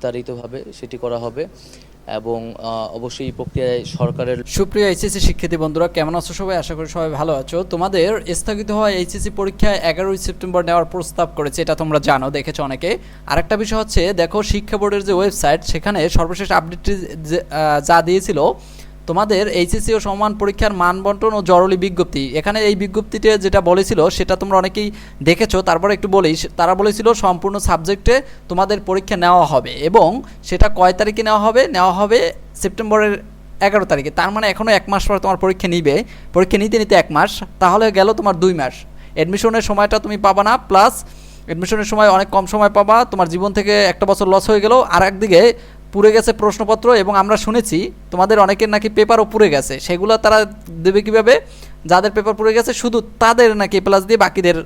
বিস্তারিতভাবে সেটি করা হবে এবং অবশ্যই এই প্রক্রিয়ায় সরকারের। সুপ্রিয় এইচএসসি শিক্ষার্থী বন্ধুরা, কেমন আছো সবাই? আশা করি সবাই ভালো আছো। তোমাদের স্থগিত হওয়া এইচএসসি পরীক্ষা 11ই সেপ্টেম্বর নেওয়ার প্রস্তাব করেছে, এটা তোমরা জানো, দেখেছো অনেকে। আরেকটা বিষয় হচ্ছে, দেখো শিক্ষা বোর্ডের যে ওয়েবসাইট, সেখানে সর্বশেষ আপডেটটি যা দিয়েছিল তোমাদের এইচএসসি ও সমান পরীক্ষার মান বন্টন ও জরুরি বিজ্ঞপ্তি, এখানে এই বিজ্ঞপ্তিতে যেটা বলেছিল সেটা তোমরা অনেকেই দেখেছো। তারপরে একটু বলি, তারা বলেছিল সম্পূর্ণ সাবজেক্টে তোমাদের পরীক্ষা নেওয়া হবে এবং সেটা কয় তারিখে নেওয়া হবে সেপ্টেম্বরের 11 তারিখে। তার মানে এখনও 1 মাস পরে তোমার পরীক্ষা নিবে, পরীক্ষা নিতে নিতে 1 মাস, তাহলে গেল তোমার 2 মাস। অ্যাডমিশনের সময়টা তুমি পাবা না, প্লাস অ্যাডমিশনের সময় অনেক কম সময় পাবা, তোমার জীবন থেকে একটা বছর লস হয়ে গেল। আর একদিকে পুড়ে গেছে প্রশ্নপত্র, এবং আমরা শুনেছি তোমাদের অনেকের নাকি পেপারও পুড়ে গেছে, সেগুলো তারা দেবে কীভাবে? যাদের পেপার পুড়ে গেছে শুধু তাদের নাকি প্লাস দিয়ে বাকিদের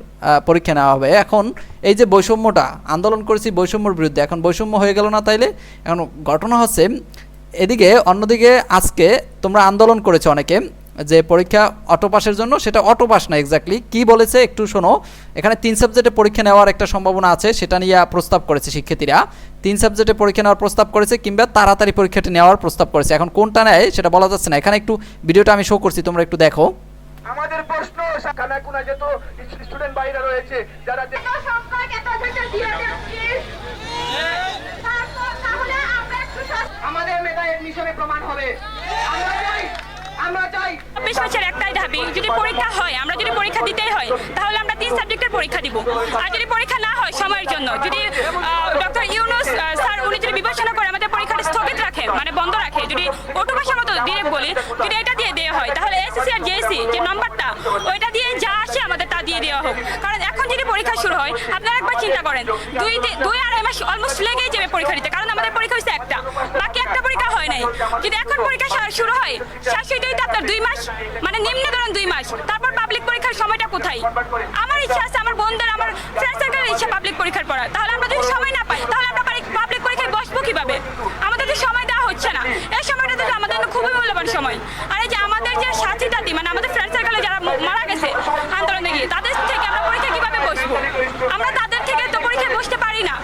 পরীক্ষা নেওয়া হবে। এখন এই যে বৈষম্যটা, আন্দোলন করেছি বৈষম্যর বিরুদ্ধে, এখন বৈষম্য হয়ে গেল না তাইলে? এখন ঘটনা হচ্ছে এদিকে, অন্যদিকে আজকে তোমরা আন্দোলন করেছো অনেকে যে পরীক্ষা অটো পাসের জন্য, সেটা অটো পাস না, এক্স্যাক্টলি কী বলেছে একটু শোনো। এখানে 3 সাবজেক্টে পরীক্ষা নেওয়ার একটা সম্ভাবনা আছে, সেটা নিয়ে প্রস্তাব করেছে শিক্ষার্থীরা। 3 সাবজেক্টে পরীক্ষা নেওয়ার প্রস্তাব করেছে, কিংবা তাড়াতাড়ি পরীক্ষাটি নেওয়ার প্রস্তাব করেছে। এখন কোনটা নেয় সেটা বলা যাচ্ছে না। এখানে একটু ভিডিওটা আমি শো করছি, তোমরা একটু দেখো। আমাদের প্রশ্ন কানাকুনা যত স্টুডেন্ট বাইরে রয়েছে যারা আমাদের মেধা এডমিশনে প্রমাণ হবে। আমরা চাই বিষয়ের একটাই দাবি, যদি পরীক্ষা হয়, আমরা যদি পরীক্ষা দিতেই হয় তাহলে আমরা 3 সাবজেক্টের পরীক্ষা দিব। আর যদি পরীক্ষা না হয় সময়ের জন্য, যদি ডক্টর ইউনূস স্যার উনি যদি বিবেচনা করে আমাদের পরীক্ষাটা স্থগিত রাখে, মানে বন্ধ রাখে, যদি অটো ভাষার মতো ডিরেক্ট বলি, যদি এটা দিয়ে দেওয়া হয় তাহলে এসএসসি আর জেএসসি যে নাম্বারটা ওইটা দিয়ে যা আসে আমাদের তা দিয়ে দেওয়া হোক। কারণ এখন যদি পরীক্ষা শুরু হয়, আপনারা একবার চিন্তা করেন, 2-2.5 মাস অলমোস্ট লেগেই যাবে পরীক্ষা দিতে, কারণ আমাদের পরীক্ষা হচ্ছে একটা, বাকি একটা পরীক্ষা হয় নাই। যদি এখন পরীক্ষা শুরু হয়, শেষ হইতে আপনার 2 মাস, মানে নিম্ন ধরুন 2 মাস, তারপর পাবলিক পরীক্ষার সময়টা কোথায়? আমার ইচ্ছা আছে, আমার বোনদের, আমার ফ্রেন্ড সার্কেলের ইচ্ছা পাবলিক পরীক্ষার পড়ার, তাহলে আমরা যদি সময় না পাই তাহলে আমরা পাবলিক পরীক্ষায় বসবো কিভাবে? আমাদের যে সময় দেওয়া হচ্ছে না, এই সময়টা তো আমাদের জন্য খুবই মূল্যবান সময়। আর এই যে আমাদের যে সাথী দাদি, মানে আমাদের ফ্রেন্ড সার্কেলে যারা মারা গেছে আন্দোলনে গিয়ে, তাদের থেকে আমরা পরীক্ষা কিভাবে বসবো? আমরা তাদের থেকে তো পরীক্ষায় বসতে পারি না,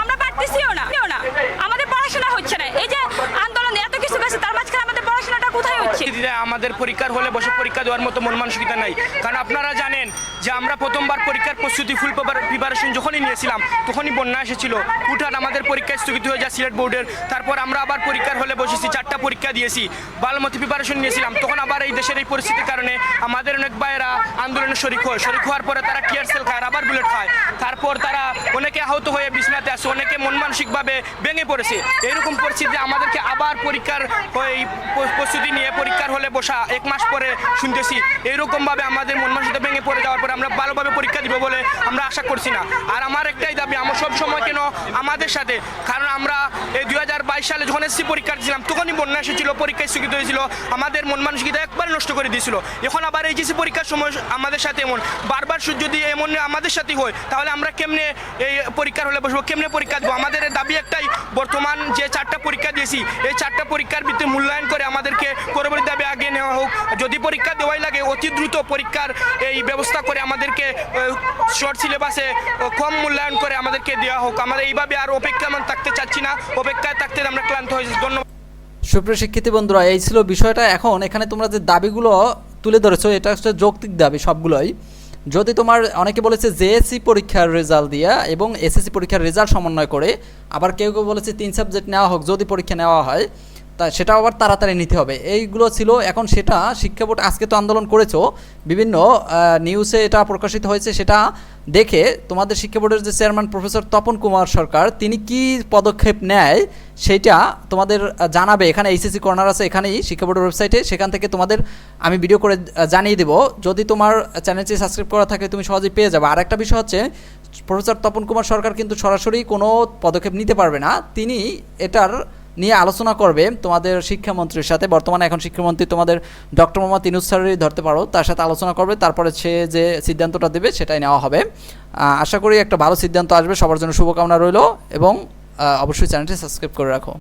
আমরা পারতেছিও না। আমাদের পড়াশোনা হচ্ছে না, এই যে আন্দোলনে এত কিছু গেছে, তার মাঝখানে আমাদের পড়াশোনাটা কোথায় হচ্ছে? আমাদের পরীক্ষার হলে বসে পরীক্ষা দেওয়ার মতো মন মানসিকতা নাই। কারণ আপনারা জানেন যে আমরা প্রথমবার পরীক্ষার প্রস্তুতি ফুল প্রিপারেশন যখনই নিয়েছিলাম, তখনই বন্যা এসেছিল, হুটহাট আমাদের পরীক্ষা স্থগিত হয়ে যায় সিলেট বোর্ডের। তারপর আমরা আবার পরীক্ষার হলে বসেছি, 4টা পরীক্ষা দিয়েছি, ভালোমতো প্রিপারেশন নিয়েছিলাম। তখন আবার এই দেশের এই পরিস্থিতির কারণে আমাদের অনেক ভাইয়েরা আন্দোলনে শরিক হওয়ার পরে তারা টিয়ার সেল খায়, আবার বুলেট খায়, তারপর তারা অনেকে আহত হয়ে বিছনাতে আসে, অনেকে মন মানসিকভাবে ভেঙে পড়েছে। এইরকম পরিস্থিতিতে আমাদেরকে আবার পরীক্ষার প্রস্তুতি নিয়ে পরীক্ষার হলে বসা 1 মাস পরে শুনতেছি, এইরকমভাবে আমাদের মন মানসিকতা ভেঙে পড়ে যাওয়ার পরে আমরা ভালোভাবে পরীক্ষা দিব বলে আমরা আশা করছি না। আর আমার একটাই দাবি, আমার সব সময় কেন আমাদের সাথে, কারণ আমরা এই 2022 সালে যখন এসএসসি পরীক্ষা দিয়েছিলাম তখনই বন্যা এসেছিল, পরীক্ষা স্থগিত হয়েছিল, আমাদের মন মানসিকতা একবার নষ্ট করে দিয়েছিল। এখন আবার এইচএসসি পরীক্ষার সময় আমাদের সাথে এমন বারবার যদি এমন আমাদের সাথে হয়, তাহলে আমরা কেমনে এই পরীক্ষার হলে বসবো, কেমনে পরীক্ষা দেবো? আমাদের দাবি একটাই, বর্তমান যে 4টা পরীক্ষা দিয়েছি, এই 4টা পরীক্ষার ভিত্তিতে মূল্যায়ন করে আমাদেরকে পরবর্তী দাবি আগে নেওয়া হোক। যদি পরীক্ষা দেওয়াই লাগে, অতি দ্রুত পরীক্ষার এই ব্যবস্থা করে আমাদেরকে শর্ট সিলেবাসে কম মূল্যায়ন করে আমাদেরকে দেওয়া হোক। আমরা এইভাবে আর অপেক্ষা থাকতে চাচ্ছি না, অপেক্ষায় থাকতে আমরা ক্লান্ত হয়েছি। ধন্যবাদ। সুপ্রিয় শিক্ষার্থী বন্ধুরা, এই ছিল বিষয়টা। এখন এখানে তোমরা যে দাবিগুলো তুলে ধরেছো, এটা হচ্ছে যৌক্তিক দাবি সবগুলোই। যদি তোমার অনেকে বলেছে জেএসসি পরীক্ষার রেজাল্ট দিয়া এবং এসএসসি পরীক্ষার রেজাল্ট সমন্বয় করে, আবার কেউ কেউ বলেছে 3 সাবজেক্ট নেওয়া হোক যদি পরীক্ষা নেওয়া হয়, তা সেটাও আবার তাড়াতাড়ি নিতে হবে, এইগুলো ছিল। এখন সেটা শিক্ষা বোর্ড আজকে তো আন্দোলন করেছো, বিভিন্ন নিউজে এটা প্রকাশিত হয়েছে, সেটা দেখে তোমাদের শিক্ষা বোর্ডের যে চেয়ারম্যান প্রফেসর তপন কুমার সরকার, তিনি কি পদক্ষেপ নেয় সেইটা তোমাদের জানাবে। এখানে এইচএসসি কর্নার আছে, এখানেই শিক্ষা বোর্ডের ওয়েবসাইটে, সেখান থেকে তোমাদের আমি ভিডিও করে জানিয়ে দেবো। যদি তোমার চ্যানেলটি সাবস্ক্রাইব করা থাকে তুমি সহজেই পেয়ে যাবে। আর একটা বিষয় হচ্ছে, প্রফেসর তপন কুমার সরকার কিন্তু সরাসরি কোনো পদক্ষেপ নিতে পারবে না, তিনি এটার নিয়ে আলোচনা করবে তোমাদের শিক্ষামন্ত্রীর সাথে। বর্তমানে এখন শিক্ষামন্ত্রী তোমাদের ডক্টর মোহাম্মদ ইউনূস স্যারেরই ধরতে পারো, তার সাথে আলোচনা করবে, তারপরে সে যে সিদ্ধান্তটা দেবে সেটাই নেওয়া হবে। আশা করি একটা ভালো সিদ্ধান্ত আসবে, সবার জন্য শুভকামনা রইল, এবং অবশ্যই চ্যানেলটি সাবস্ক্রাইব করে রাখো।